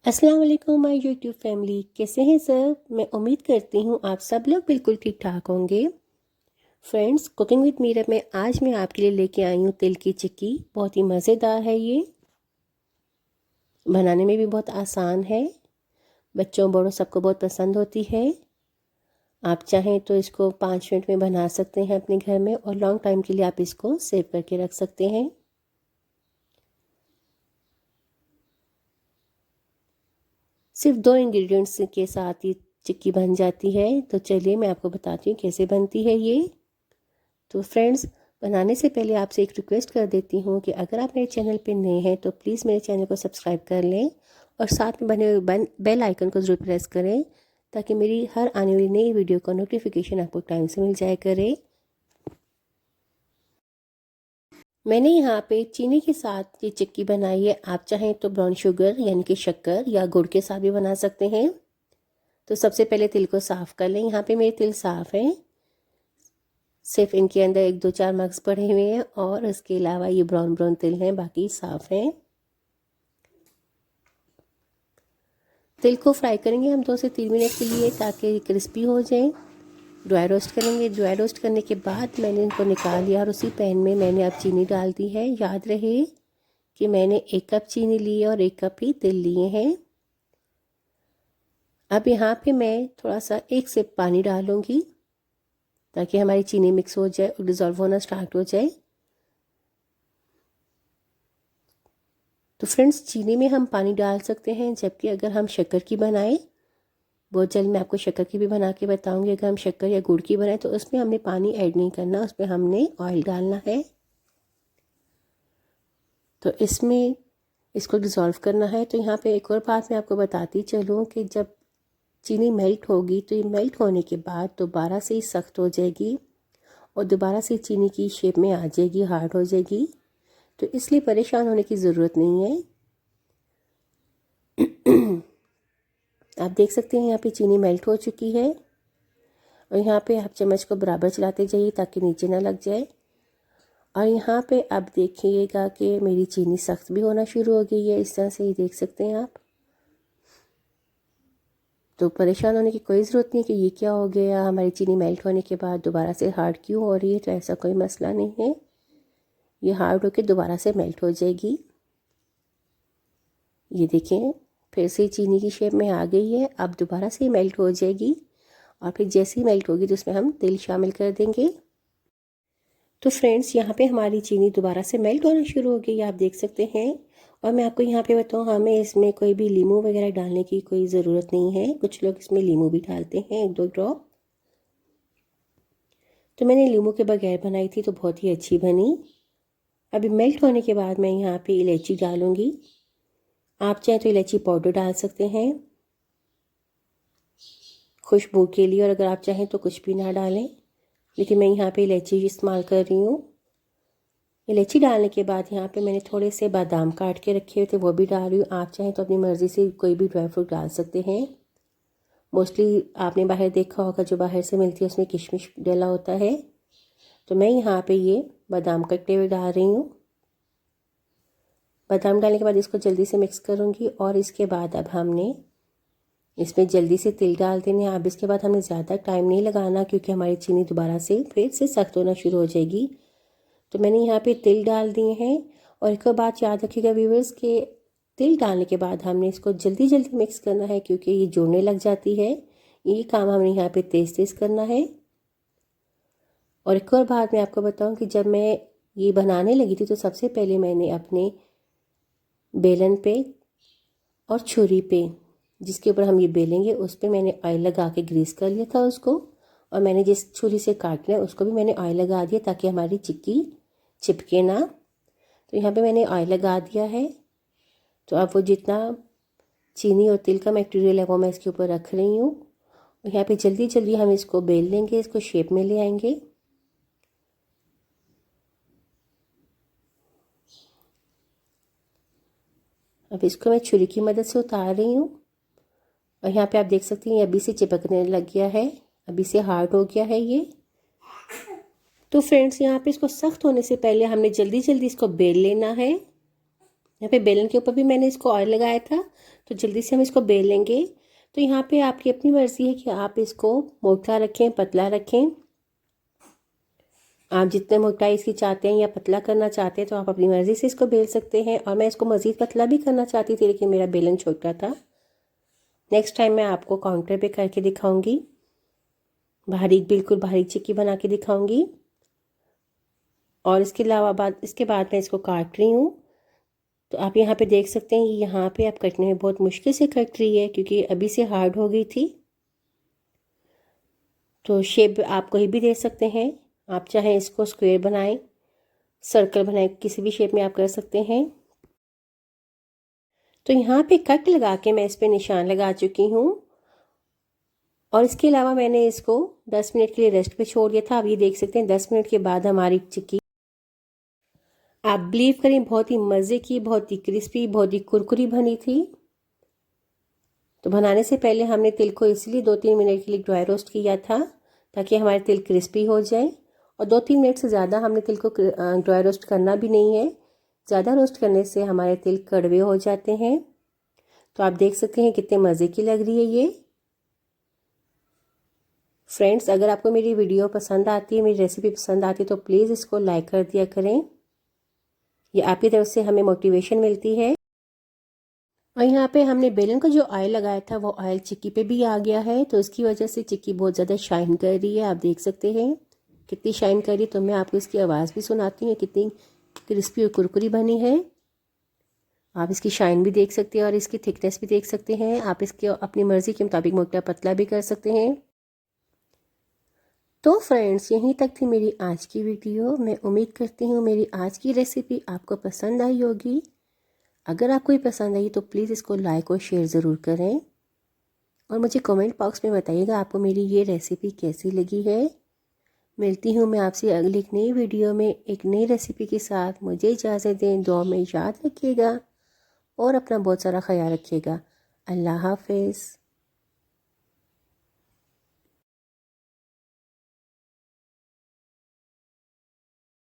अस्सलाम वालेकुम my YouTube family, कैसे हैं सब। मैं उम्मीद करती हूँ आप सब लोग बिल्कुल ठीक ठाक होंगे। फ्रेंड्स, कुकिंग विद मीरब में आज मैं आपके लिए लेके आई हूँ तिल की चिक्की। बहुत ही मज़ेदार है ये, बनाने में भी बहुत आसान है, बच्चों बड़ों सबको बहुत पसंद होती है। आप चाहें तो इसको 5 मिनट में बना सकते हैं अपने घर में, और लॉन्ग टाइम के लिए आप इसको सेव करके रख सकते हैं। सिर्फ 2 इंग्रेडिएंट्स के साथ ये चिक्की बन जाती है। तो चलिए मैं आपको बताती हूँ कैसे बनती है ये। तो फ्रेंड्स, बनाने से पहले आपसे एक रिक्वेस्ट कर देती हूँ कि अगर आप मेरे चैनल पे नए हैं तो प्लीज़ मेरे चैनल को सब्सक्राइब कर लें और साथ में बने हुए बेल आइकन को ज़रूर प्रेस करें, ताकि मेरी हर आने वाली नई वीडियो का नोटिफिकेशन आपको टाइम से मिल जाया करे। मैंने यहाँ पे चीनी के साथ ये चिक्की बनाई है। आप चाहें तो ब्राउन शुगर यानी कि शक्कर या गुड़ के साथ भी बना सकते हैं। तो सबसे पहले तिल को साफ़ कर लें। यहाँ पे मेरे तिल साफ़ हैं, सिर्फ इनके अंदर 1-2-4 मग्स पड़े हुए हैं, और इसके अलावा ये ब्राउन ब्राउन तिल हैं, बाकी साफ़ हैं। तिल को फ्राई करेंगे हम 2 से 3 मिनट के लिए, ताकि क्रिस्पी हो जाए। ड्राई रोस्ट करेंगे। ड्राई रोस्ट करने के बाद मैंने इनको निकाल लिया, और उसी पैन में मैंने अब चीनी डाल दी है। याद रहे कि मैंने 1 कप चीनी ली है और 1 कप ही तिल लिए हैं। अब यहाँ पे मैं थोड़ा सा 1 सिप पानी डालूँगी, ताकि हमारी चीनी मिक्स हो जाए और डिज़ोल्व होना स्टार्ट हो जाए। तो फ्रेंड्स, चीनी में हम पानी डाल सकते हैं, जबकि अगर हम शक्कर की बनाएं, बहुत जल्द मैं आपको शक्कर की भी बना के बताऊंगी, अगर हम शक्कर या गुड़ की बनाएं तो उसमें हमने पानी ऐड नहीं करना, उसमें हमने ऑयल डालना है। तो इसमें इसको डिज़ोल्व करना है। तो यहाँ पे एक और बात मैं आपको बताती चलूँ कि जब चीनी मेल्ट होगी तो ये मेल्ट होने के बाद दोबारा से ही सख्त हो जाएगी, और दोबारा से चीनी की शेप में आ जाएगी, हार्ड हो जाएगी। तो इसलिए परेशान होने की ज़रूरत नहीं है। आप देख सकते हैं यहाँ पे चीनी मेल्ट हो चुकी है, और यहाँ पे आप चम्मच को बराबर चलाते जाइए ताकि नीचे ना लग जाए। और यहाँ पे अब देखिएगा कि मेरी चीनी सख्त भी होना शुरू हो गई है, इस तरह से ही देख सकते हैं आप। तो परेशान होने की कोई ज़रूरत नहीं कि ये क्या हो गया, हमारी चीनी मेल्ट होने के बाद दोबारा से हार्ड क्यों हो रही है। तो ऐसा कोई मसला नहीं है, ये हार्ड होकर दोबारा से मेल्ट हो जाएगी। ये देखें, फिर से चीनी की शेप में आ गई है, अब दोबारा से मेल्ट हो जाएगी। और फिर जैसे ही मेल्ट होगी तो उसमें हम तिल शामिल कर देंगे। तो फ्रेंड्स, यहाँ पे हमारी चीनी दोबारा से मेल्ट होना शुरू हो गई, आप देख सकते हैं। और मैं आपको यहाँ पे बताऊँ, हमें इसमें कोई भी लीमू वगैरह डालने की कोई ज़रूरत नहीं है। कुछ लोग इसमें लीमू भी डालते हैं, 1-2 ड्रॉप। तो मैंने लीमू के बगैर बनाई थी तो बहुत ही अच्छी बनी। अभी मेल्ट होने के बाद मैं यहाँ पे इलायची डालूँगी। आप चाहें तो इलायची पाउडर डाल सकते हैं खुशबू के लिए, और अगर आप चाहें तो कुछ भी ना डालें, लेकिन मैं यहाँ पे इलायची इस्तेमाल कर रही हूँ। इलायची डालने के बाद यहाँ पे मैंने थोड़े से बादाम काट के रखे हुए थे, वो भी डाल रही हूँ। आप चाहें तो अपनी मर्ज़ी से कोई भी ड्राई फ्रूट डाल सकते हैं। मोस्टली आपने बाहर देखा होगा, जो बाहर से मिलती है उसमें किशमिश डला होता है। तो मैं यहाँ पे ये बादाम कटे हुए डाल रही हूँ। बादाम डालने के बाद इसको जल्दी से मिक्स करूँगी, और इसके बाद अब हमने इसमें जल्दी से तिल डाल देने। अब इसके बाद हमें ज़्यादा टाइम नहीं लगाना, क्योंकि हमारी चीनी दोबारा से फिर से सख्त होना शुरू हो जाएगी। तो मैंने यहाँ पे तिल डाल दिए हैं। और एक और बात याद रखिएगा व्यूअर्स, के तिल डालने के बाद हमने इसको जल्दी जल्दी मिक्स करना है, क्योंकि ये जुड़ने लग जाती है। ये काम हमने यहाँ पे तेज़ तेज़ करना है। और एक और बात मैं आपको बताऊँ कि जब मैं ये बनाने लगी थी तो सबसे पहले मैंने अपने बेलन पे और छुरी पे, जिसके ऊपर हम ये बेलेंगे, उस पर मैंने ऑयल लगा के ग्रीस कर लिया था उसको। और मैंने जिस छुरी से काटना है उसको भी मैंने ऑयल लगा दिया, ताकि हमारी चिक्की चिपके ना। तो यहाँ पे मैंने ऑयल लगा दिया है। तो अब वो जितना चीनी और तिल का मटेरियल है वो मैं इसके ऊपर रख रही हूँ। और यहाँ पे जल्दी जल्दी हम इसको बेल लेंगे, इसको शेप में ले आएंगे। अब इसको मैं छुरी की मदद से उतार रही हूँ, और यहाँ पे आप देख सकते हैं अभी से चिपकने लग गया है, अभी से हार्ड हो गया है ये। तो फ्रेंड्स, यहाँ पे इसको सख्त होने से पहले हमने जल्दी जल्दी इसको बेल लेना है। यहाँ पे बेलन के ऊपर भी मैंने इसको ऑयल लगाया था, तो जल्दी से हम इसको बेल लेंगे। तो यहाँ पे आपकी अपनी मर्ज़ी है कि आप इसको मोटा रखें, पतला रखें। आप जितने मोटाई इसकी चाहते हैं या पतला करना चाहते हैं तो आप अपनी मर्ज़ी से इसको बेल सकते हैं। और मैं इसको मज़ीद पतला भी करना चाहती थी, लेकिन मेरा बेलन छोटा था। नेक्स्ट टाइम मैं आपको काउंटर पे करके दिखाऊंगी, बिल्कुल बारीक चिक्की बना के दिखाऊंगी। और इसके बाद मैं इसको काट रही हूँ। तो आप यहाँ पे देख सकते हैं, यहाँ पे आप कटने में बहुत मुश्किल से कट रही है क्योंकि अभी से हार्ड हो गई थी। तो शेप आप कोई भी दे सकते हैं, आप चाहें इसको स्क्वायर बनाएं, सर्कल बनाएं, किसी भी शेप में आप कर सकते हैं। तो यहाँ पे कट लगा के मैं इस पे निशान लगा चुकी हूँ। और इसके अलावा मैंने इसको 10 मिनट के लिए रेस्ट पे छोड़ दिया था। आप ये देख सकते हैं 10 मिनट के बाद हमारी चिक्की, आप बिलीव करें, बहुत ही मज़े की, बहुत ही क्रिस्पी, बहुत ही कुरकुरी बनी थी। तो बनाने से पहले हमने तिल को इसलिए 2-3 मिनट के लिए ड्राई रोस्ट किया था ताकि हमारे तिल क्रिस्पी हो जाए। और 2-3 मिनट से ज़्यादा हमने तिल को ड्राई रोस्ट करना भी नहीं है। ज़्यादा रोस्ट करने से हमारे तिल कड़वे हो जाते हैं। तो आप देख सकते हैं कितने मज़े की लग रही है ये। फ्रेंड्स, अगर आपको मेरी वीडियो पसंद आती है, मेरी रेसिपी पसंद आती है, तो प्लीज़ इसको लाइक कर दिया करें। ये आपकी तरफ से हमें मोटिवेशन मिलती है। और यहाँ पे हमने बेलन का जो ऑयल लगाया था वो ऑयल चिक्की पे भी आ गया है, तो इसकी वजह से चिक्की बहुत ज़्यादा शाइन कर रही है। आप देख सकते हैं कितनी शाइन कर रही है। तो मैं आपको इसकी आवाज़ भी सुनाती हूँ, कितनी क्रिस्पी और कुरकुरी बनी है। आप इसकी शाइन भी देख सकते हैं और इसकी थिकनेस भी देख सकते हैं। आप इसके अपनी मर्ज़ी के मुताबिक मोटा पतला भी कर सकते हैं। तो फ्रेंड्स, यहीं तक थी मेरी आज की वीडियो। मैं उम्मीद करती हूँ मेरी आज की रेसिपी आपको पसंद आई होगी। अगर आपको ये पसंद आई तो प्लीज़ इसको लाइक और शेयर ज़रूर करें। और मुझे कमेंट बॉक्स में बताइएगा आपको मेरी ये रेसिपी कैसी लगी है। मिलती हूँ मैं आपसे अगली एक नई वीडियो में एक नई रेसिपी के साथ। मुझे इजाज़त दें, दुआ में याद रखिएगा और अपना बहुत सारा ख्याल रखिएगा। अल्लाह हाफ़िज़।